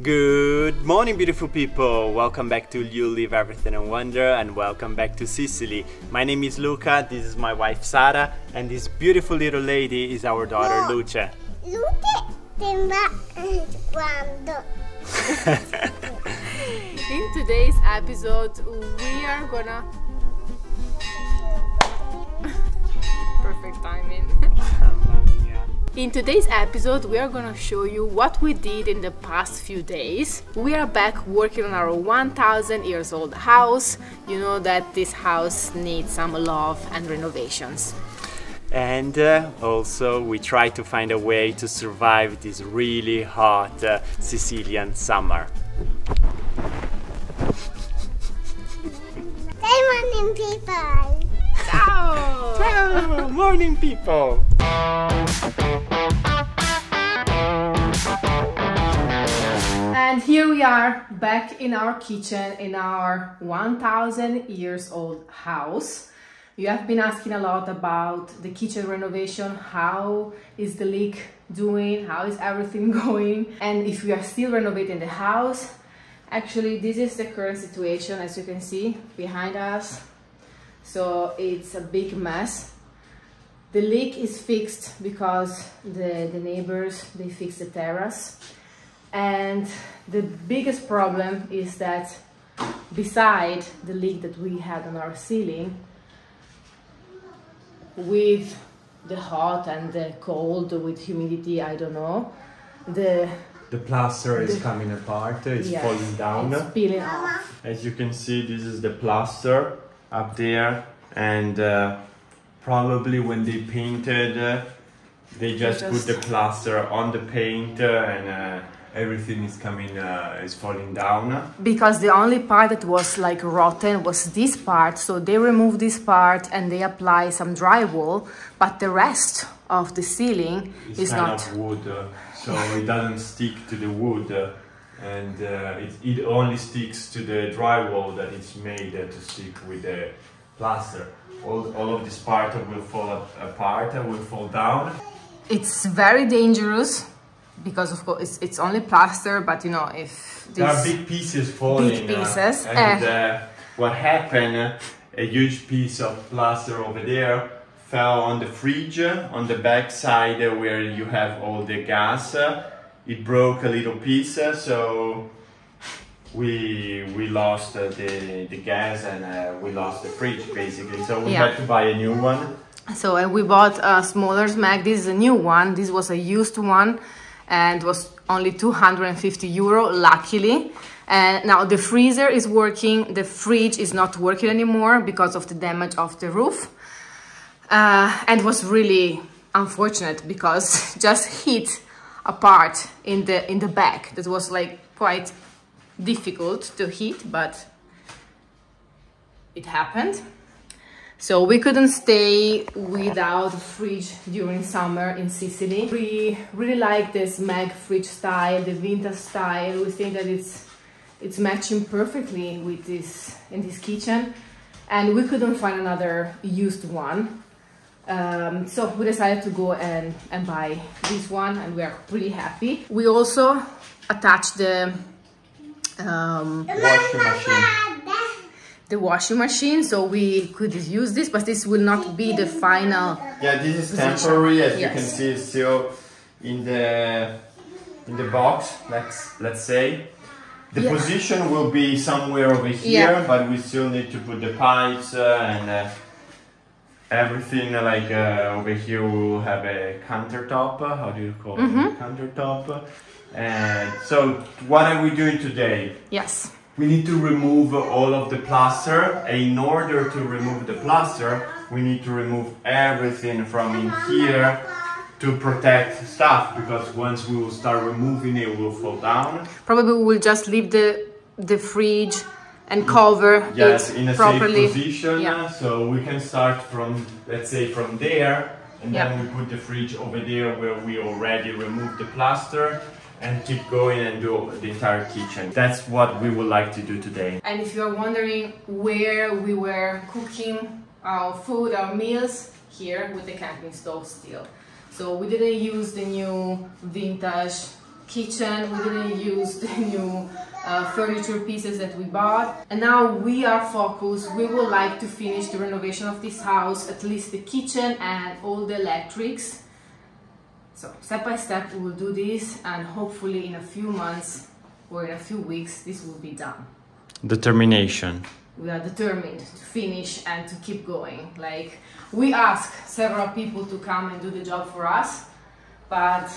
Good morning, beautiful people. Welcome back to You Live Everything and Wonder, and welcome back to Sicily. My name is Luca, this is my wife Sara, and this beautiful little lady is our daughter Luce. In today's episode, we are gonna... Perfect timing. In today's episode, we are gonna show you what we did in the past few days. We are back working on our 1000 years old house. You know that this house needs some love and renovations. And also we try to find a way to survive this really hot Sicilian summer. Good morning, people. Ciao! Ciao! Morning, people! And here we are back in our kitchen in our 1000 years old house. You have been asking a lot about the kitchen renovation. How is the leak doing? How is everything going? And if we are still renovating the house. Actually, this is the current situation, as you can see behind us. So it's a big mess. The leak is fixed because the neighbors, they fixed the terrace. And the biggest problem is that beside the leak that we had on our ceiling, with the hot and the cold, with humidity, I don't know, the plaster is coming apart, it's falling down. It's peeling off. As you can see, this is the plaster up there, and probably when they painted, they just put the plaster on the paint and everything is is falling down. Because the only part that was like rotten was this part, so they removed this part and they apply some drywall, but the rest of the ceiling is kind not of wood, so it doesn't stick to the wood, and it only sticks to the drywall that is made to stick with the plaster. All of this part will fall apart and will fall down. It's very dangerous because of course it's only plaster, but you know, if there are big pieces falling, big pieces, and what happened, a huge piece of plaster over there fell on the fridge on the back side where you have all the gas. It broke a little piece, so we lost the gas and we lost the fridge basically, so we had to buy a new one. So we bought a smaller mag. This is a new one. This was a used one and was only 250 euro, luckily. And now the freezer is working, the fridge is not working anymore because of the damage of the roof. And was really unfortunate because just hit a part in the back that was like quite difficult to hit, but it happened. So we couldn't stay without a fridge during summer in Sicily. We really like this mag fridge style, the vintage style. We think that it's matching perfectly with this in this kitchen, and we couldn't find another used one. So we decided to go and buy this one, and we are pretty happy. We also attached the washing machine, so we could use this, but this will not be the final. Yeah, this is temporary, as you can see. It's still in the box. Let's say the position will be somewhere over here, but we still need to put the pipes and everything. Like over here, we will have a countertop. How do you call it? Countertop. And so, what are we doing today? Yes. We need to remove all of the plaster, and in order to remove the plaster, we need to remove everything from in here to protect stuff, because once we will start removing it, it will fall down. Probably we will just leave the fridge and cover it in a properly. Safe position, so we can start from, let's say, from there, and then we put the fridge over there where we already removed the plaster, and keep going and do the entire kitchen. That's what we would like to do today. And if you're wondering where we were cooking our food, our meals, here with the camping stove still. So we didn't use the new vintage kitchen, we didn't use the new furniture pieces that we bought, and now we are focused. We would like to finish the renovation of this house, at least the kitchen and all the electrics. So step by step we will do this, and hopefully in a few months or in a few weeks this will be done. Determination. We are determined to finish and to keep going. Like, we asked several people to come and do the job for us, but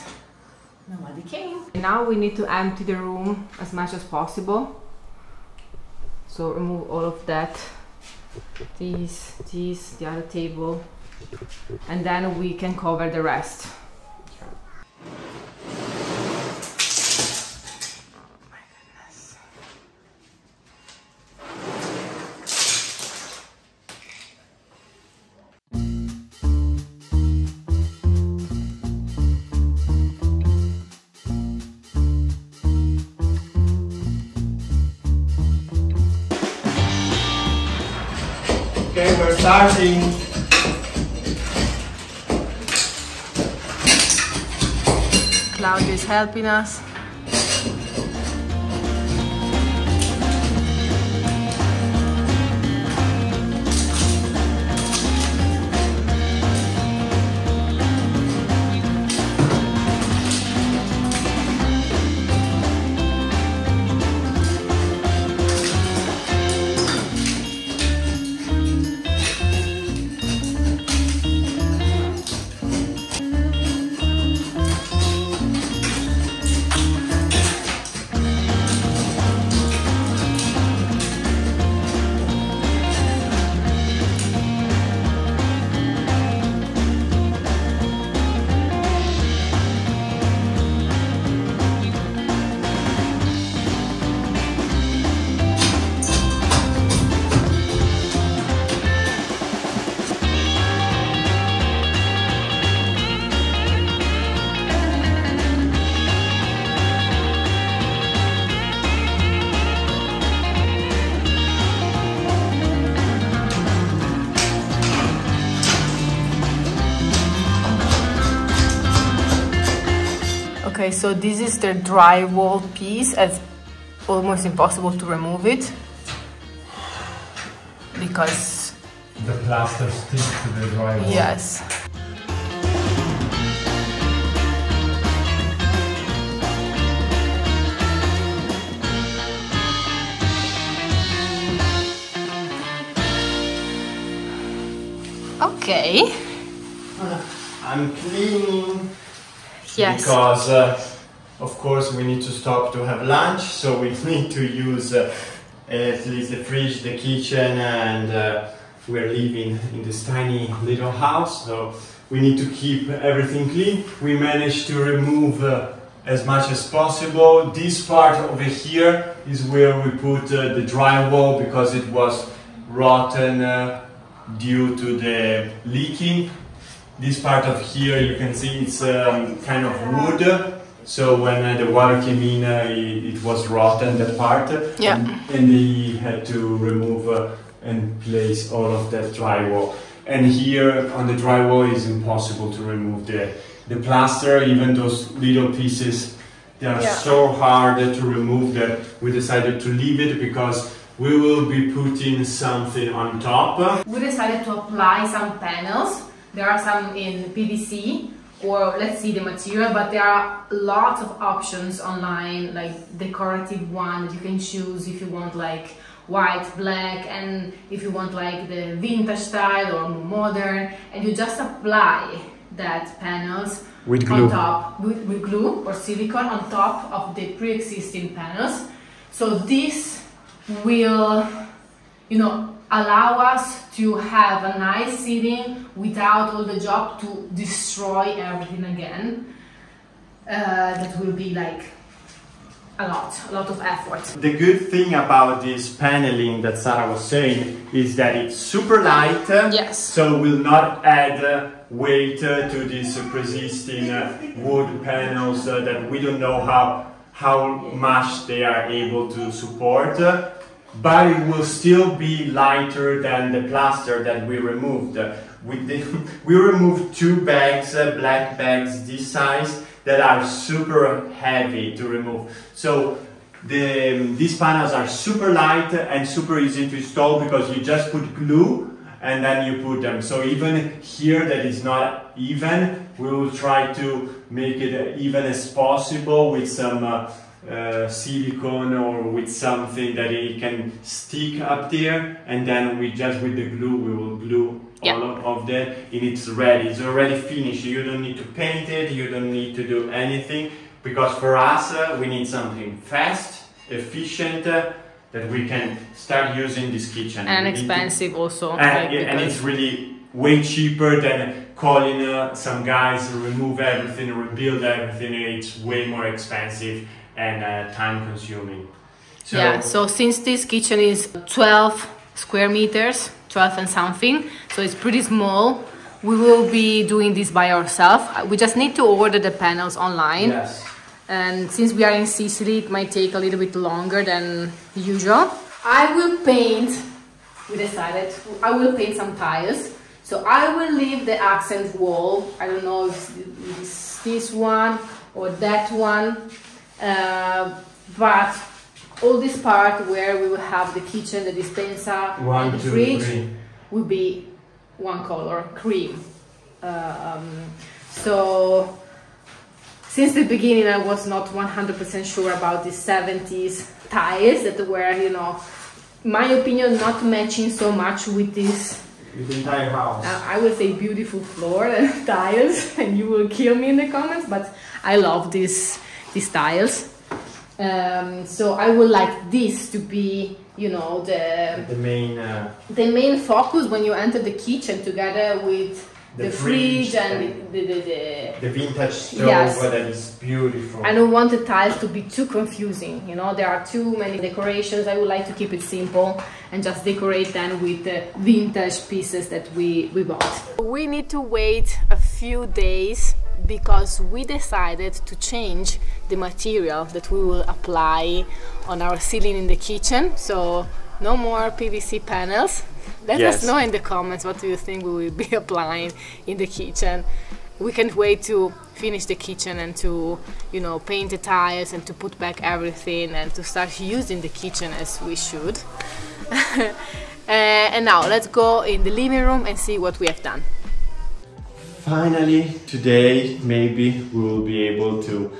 nobody came. Now we need to empty the room as much as possible. So remove all of that, these, the other table, and then we can cover the rest. Okay, we're starting. Claudia is helping us. Okay, so this is the drywall piece. It's almost impossible to remove it because the plaster sticks to the drywall. Yes. Okay. I'm cleaning. Yes. Because of course we need to stop to have lunch, so we need to use at least the fridge, the kitchen, and we're living in this tiny little house, so we need to keep everything clean. We managed to remove as much as possible. This part over here is where we put the drywall because it was rotten due to the leaking. This part of here, you can see it's kind of wood, so when the water came in, it was rotten, that part. Yeah. And they had to remove and place all of that drywall. And here on the drywall it's impossible to remove the plaster, even those little pieces. They are so hard to remove that we decided to leave it because we will be putting something on top. We decided to apply some panels. There are some in PVC, or let's see the material, but there are lots of options online, like decorative one that you can choose if you want like white, black, and if you want like the vintage style or more modern, and you just apply that panels with glue. On top, with glue or silicone on top of the pre-existing panels. So this will, you know, allow us to have a nice seating without all the job to destroy everything again. That will be like a lot of effort. The good thing about this paneling that Sara was saying is that it's super light. Yes. So will not add weight to these pre-existing wood panels that we don't know how much they are able to support. But it will still be lighter than the plaster that we removed. We removed 2 bags, black bags this size, that are super heavy to remove. So these panels are super light and super easy to install because you just put glue and then you put them. So even here that is not even, we will try to make it even as possible with some silicone or with something that it can stick up there, and then we just with the glue we will glue all of that, and it's ready. It's already finished. You don't need to paint it, you don't need to do anything, because for us we need something fast, efficient, that we can start using this kitchen. And expensive also. And it's really way cheaper than calling some guys to remove everything, rebuild everything. It's way more expensive and time consuming. So, yeah, so since this kitchen is 12 square meters, 12 and something, so it's pretty small, we will be doing this by ourselves. We just need to order the panels online. Yes. And since we are in Sicily, it might take a little bit longer than usual. I will paint, we decided, I will paint some tiles. So I will leave the accent wall. I don't know if it's this one or that one. But all this part where we will have the kitchen, the dispenser, and the fridge will be one color, cream. So since the beginning I was not 100% sure about the 70s tiles that were, you know, my opinion, not matching so much with this. With the entire house. I would say beautiful floor and tiles, and you will kill me in the comments, but I love these tiles. So I would like this to be, you know, the main focus when you enter the kitchen, together with the fridge and the vintage stove that is beautiful. I don't want the tiles to be too confusing, you know, there are too many decorations. I would like to keep it simple and just decorate them with the vintage pieces that we bought. We need to wait a few days because we decided to change the material that we will apply on our ceiling in the kitchen. So no more PVC panels. Let us know in the comments what do you think we will be applying in the kitchen. We can't wait to finish the kitchen and to, you know, paint the tiles and to put back everything and to start using the kitchen as we should. And now let's go in the living room and see what we have done. Finally, today maybe we will be able to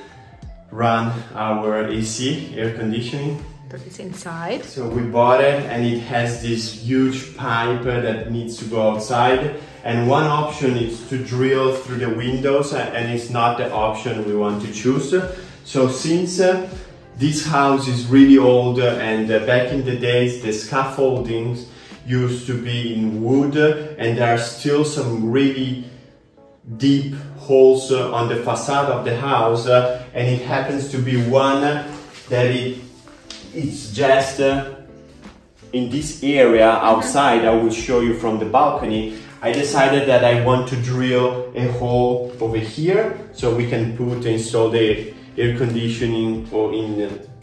run our AC, air conditioning. It's inside. So we bought it and it has this huge pipe that needs to go outside, and one option is to drill through the windows, and it's not the option we want to choose. So since this house is really old and back in the days the scaffoldings used to be in wood, and there are still some really deep holes on the facade of the house, and it happens to be one that it's just in this area outside. I will show you from the balcony. I decided that I want to drill a hole over here so we can install the air conditioning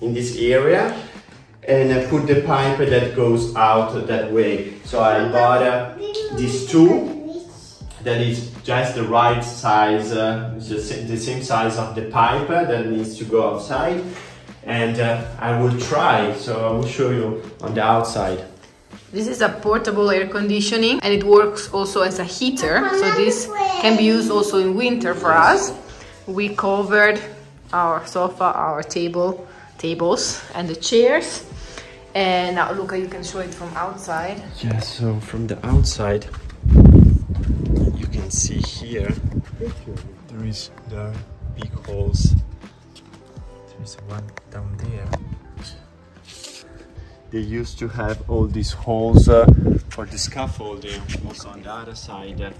in this area, and put the pipe that goes out that way. So I bought this tool that is just the right size, the same size of the pipe that needs to go outside. And I will try, so I will show you on the outside. This is a portable air conditioning, and it works also as a heater, so this can be used also in winter for us. We covered our sofa, our tables and the chairs. And now Luca, you can show it from outside. Yeah, so from the outside you can see here there are big holes. There's one down there. They used to have all these holes for the scaffolding, also on the other side.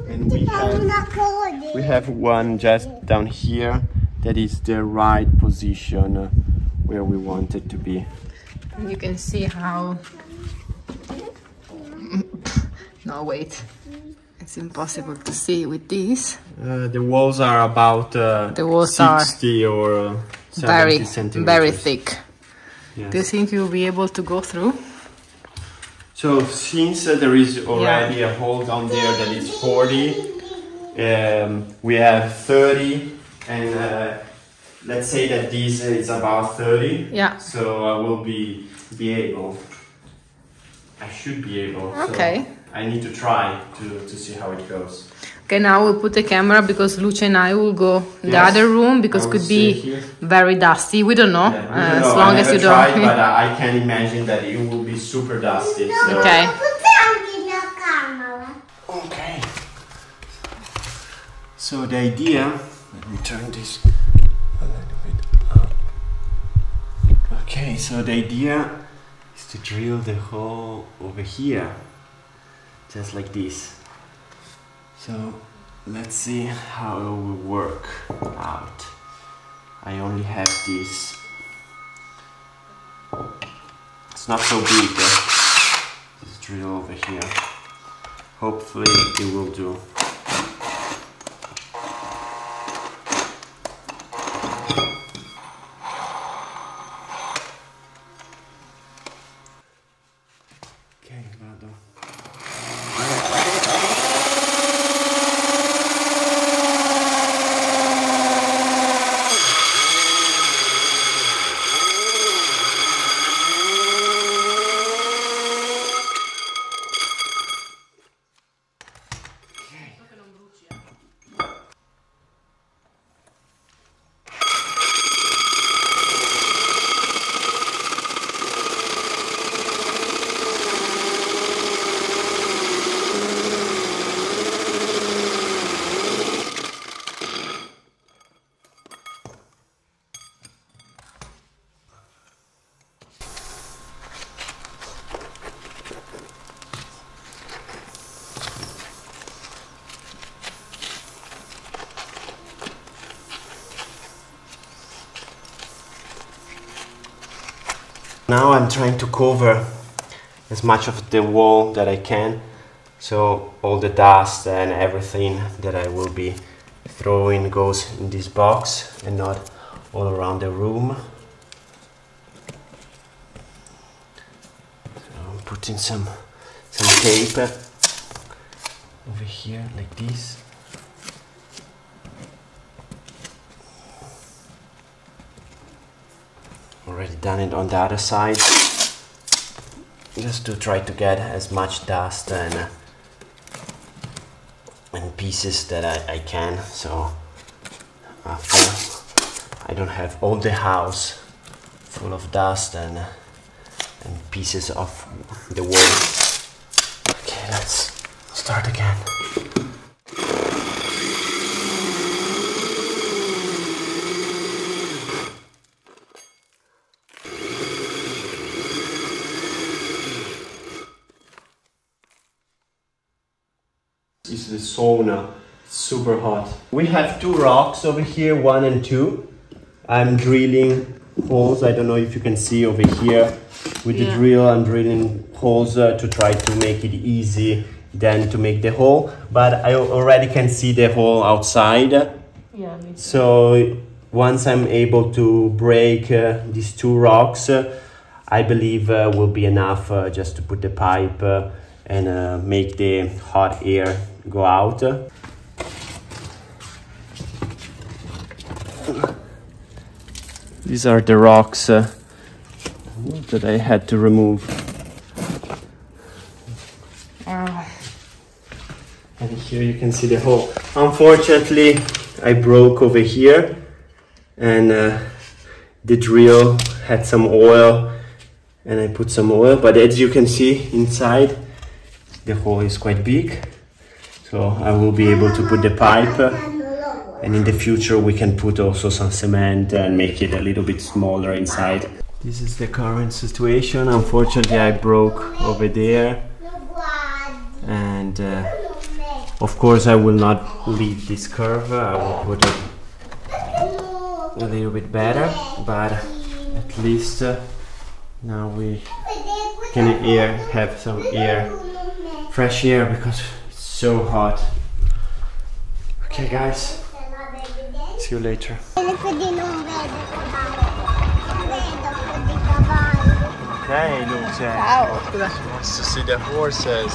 And we have one just down here that is the right position where we want it to be. And you can see how... No, wait. It's impossible to see with these. The walls are about 60 or 70 centimeters. Very thick. Yes. Do you think you'll be able to go through? So since there is already a hole down there that is 40, we have 30, and let's say that this is about 30. Yeah. So I will be able. I should be able. Okay. So I need to try to see how it goes. Okay, now we'll put the camera because Luce and I will go in the other room because it could be very dusty. We don't know. Yeah, we don't know. As long as you tried, don't. But I can imagine that it will be super dusty. So. Okay. Okay. So the idea. Let me turn this a little bit up. Okay, so the idea is to drill the hole over here, just like this. So let's see how it will work out. I only have this. It's not so big. Just drill over here. Hopefully it will do. Okay, vado. Now I'm trying to cover as much of the wall that I can, so all the dust and everything that I will be throwing goes in this box and not all around the room. So I'm putting some tape over here like this. Already done it on the other side, just to try to get as much dust and pieces that I can, so after I don't have all the house full of dust and pieces of the wall. Okay, let's start again. Is the sauna, super hot. We have two rocks over here, 1 and 2. I'm drilling holes. I don't know if you can see over here with the drill. I'm drilling holes to try to make it easy then to make the hole, but I already can see the hole outside. Yeah, me too. So once I'm able to break these two rocks, I believe will be enough just to put the pipe and make the hot air go out. These are the rocks that I had to remove. And here you can see the hole. Unfortunately, I broke over here and the drill had some oil and I put some oil, but as you can see inside, the hole is quite big. So I will be able to put the pipe, and in the future we can put also some cement and make it a little bit smaller inside. This is the current situation. Unfortunately I broke over there, and of course I will not leave this curve. I will put it a little bit better, but at least now we can have some air, fresh air, because so hot. Okay guys, see you later. Hey, Luce. Ciao. She wants to see the horses.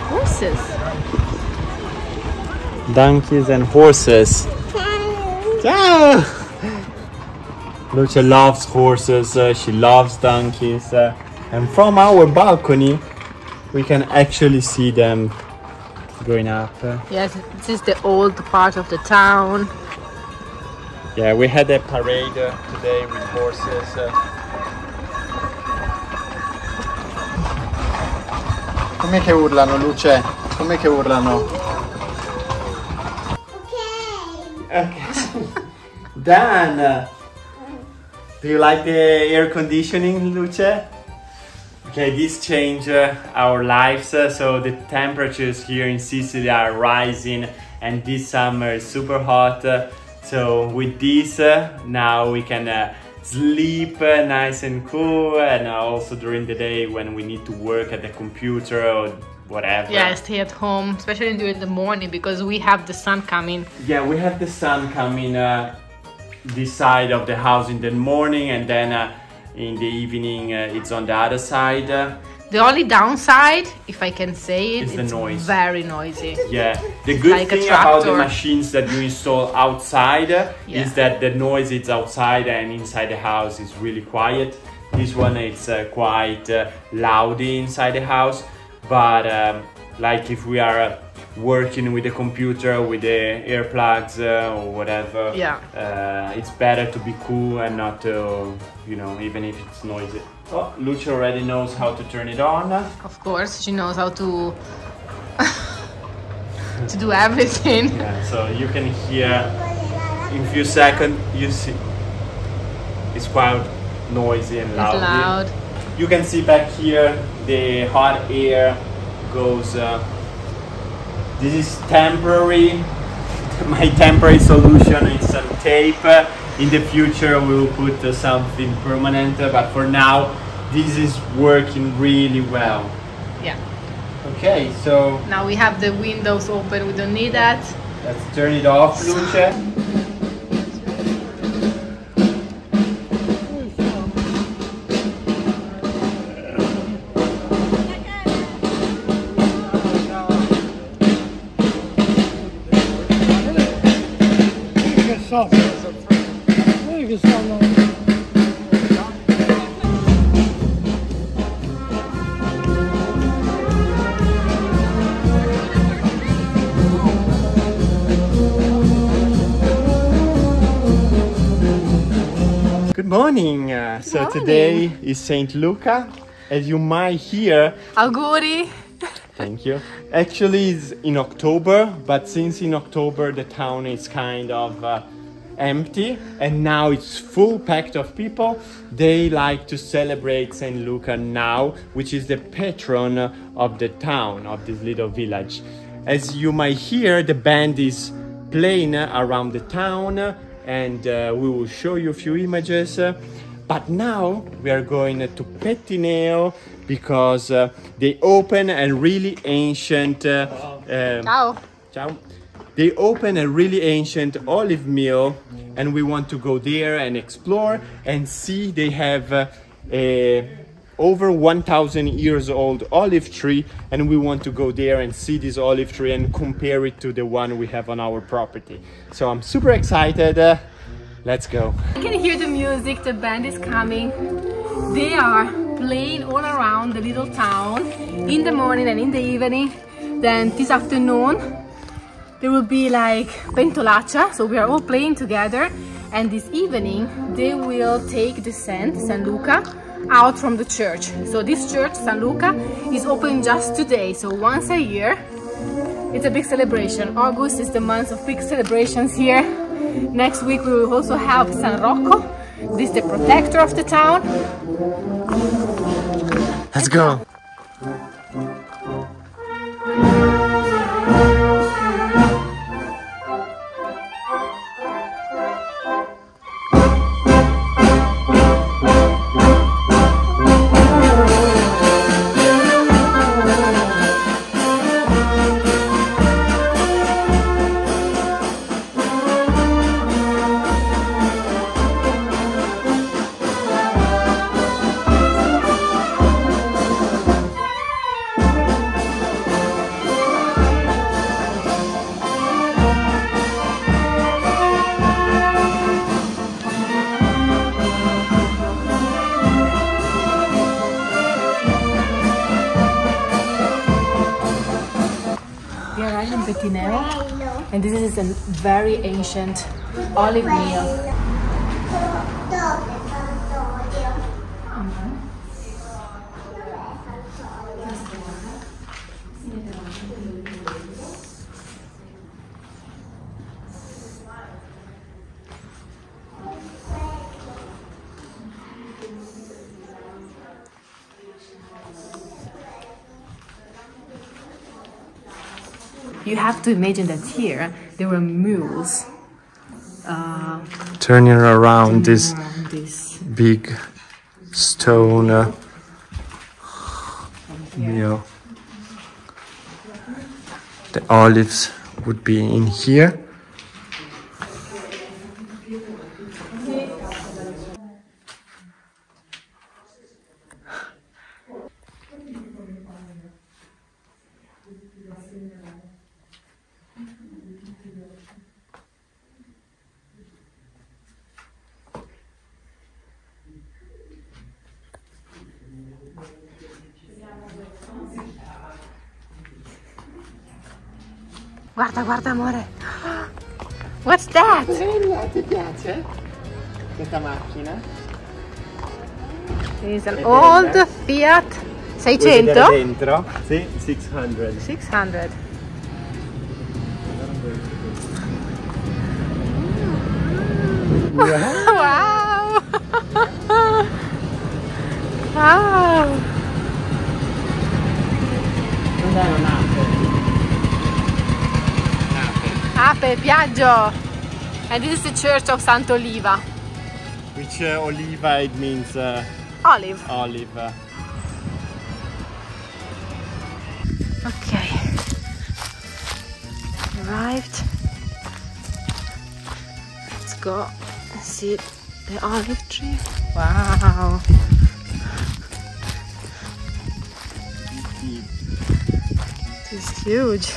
Horses. Donkeys and horses. Ciao! Luce loves horses, she loves donkeys, and from our balcony we can actually see them going up. Yes, this is the old part of the town. Yeah, we had a parade today with horses. Com'è che urlano, Luce? Com'è che urlano? Okay. Dan! Do you like the air conditioning, Luce? Okay, this changed our lives, so the temperatures here in Sicily are rising and this summer is super hot. So with this, now we can sleep nice and cool, and also during the day when we need to work at the computer or whatever. Yeah, stay at home, especially during the morning because we have the sun coming. Yeah, we have the sun coming this side of the house in the morning, and then in the evening it's on the other side. The only downside, if I can say it, is the it's noise. Very noisy. Yeah, the good like thing about the machines that you install outside is that the noise is outside and inside the house is really quiet. This one it's quite loud inside the house, but like if we are working with the computer with the earplugs or whatever, it's better to be cool and not you know, even if it's noisy. Oh, Luce already knows how to turn it on. Of course, she knows how to to do everything. Yeah, so you can hear in a few seconds, you see it's quite noisy and loud. It's loud. You can see back here the hot air goes. This is temporary. My temporary solution is some tape. In the future we will put something permanent, but for now this is working really well. Yeah. Okay, so now we have the windows open, we don't need that. Let's turn it off, Luce. Good morning. So today is Saint Luca, as you might hear. Auguri. Thank you. Actually, it's in October, but since in October the town is kind of empty and now it's full packed of people, they like to celebrate Saint Luca now, which is the patron of the town, of this little village. As you might hear, the band is playing around the town, and we will show you a few images. But now we are going to Pettineo because they open a really ancient Ciao. Ciao. They open a really ancient olive mill, and we want to go there and explore and see. They have a over 1,000 years old olive tree, and we want to go there and see this olive tree and compare it to the one we have on our property. So I'm super excited. Let's go. You can hear the music, the band is coming. They are playing all around the little town in the morning and in the evening. Then this afternoon there will be like pentolaccia, so we are all playing together. And this evening they will take the Saint Luca out from the church. So this church, San Luca, is open just today, so once a year. It's a big celebration. August is the month of big celebrations here. Next week we will also have San Rocco. This is the protector of the town. Let's go. Italia in Pettineo, and this is a very ancient olive mill. You have to imagine that here there were mules turning around this big stone mill. The olives would be in here. Guarda, guarda amore. What's that? Ti piace questa macchina? It's an old Fiat 600. Dentro? Sì, 600. 600. Wow! Wow! Ape, Piaggio! And this is the church of Sant'Oliva. Which oliva, it means Olive. olive. Okay. Arrived. Let's go and see the olive tree. Wow. This is huge.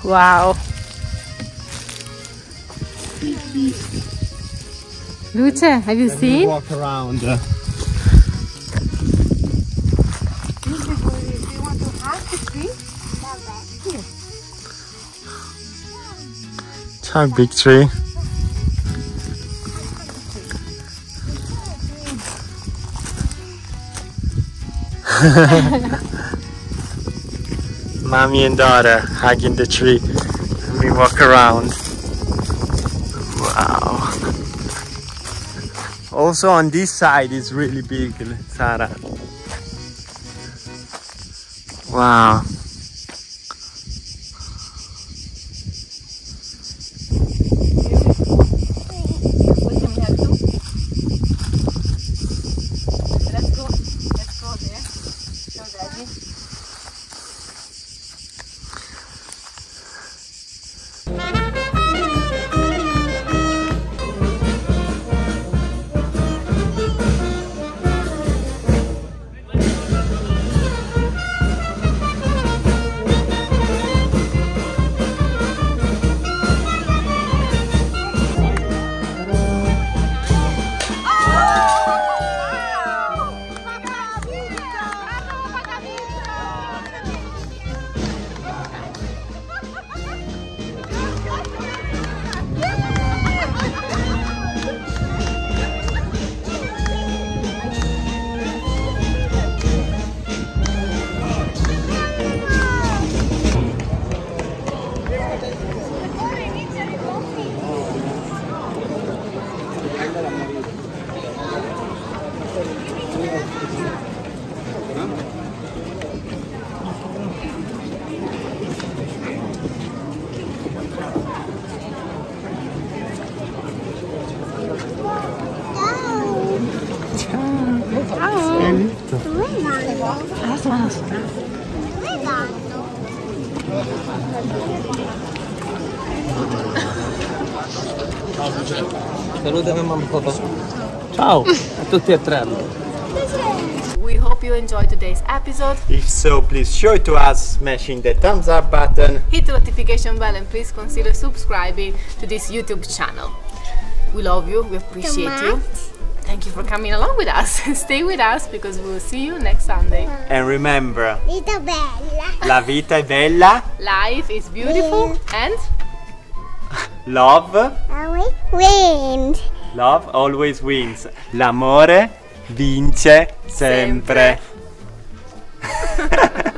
Wow. Luce, have you seen? Walk around. Do you want to hug the tree? Ciao, big tree. Mommy and daughter hugging the tree. And we walk around. Wow. Also on this side is really big, Sara. Wow. Saluta mia mamma e papà. Ciao a tutti e tre. We hope you enjoyed today's episode. If so, please show it to us smashing the thumbs up button. Hit the notification bell and please consider subscribing to this YouTube channel. We love you, we appreciate you. Thank you for coming along with us. Stay with us because we will see you next Sunday. And remember, Vita bella. la vita è bella, Life is beautiful and love Wind. always wins. L'amore vince sempre.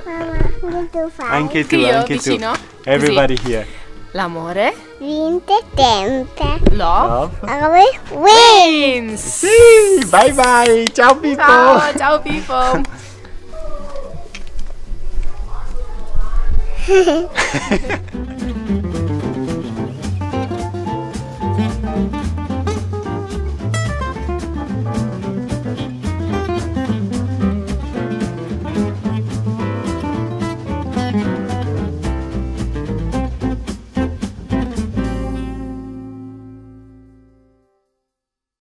Mamma, tu fai. Anche tu, io anche tu. vicino. Everybody here. l'amore, Vinte sempre. love, Always wins. Sì, bye bye. Ciao people. Ciao people.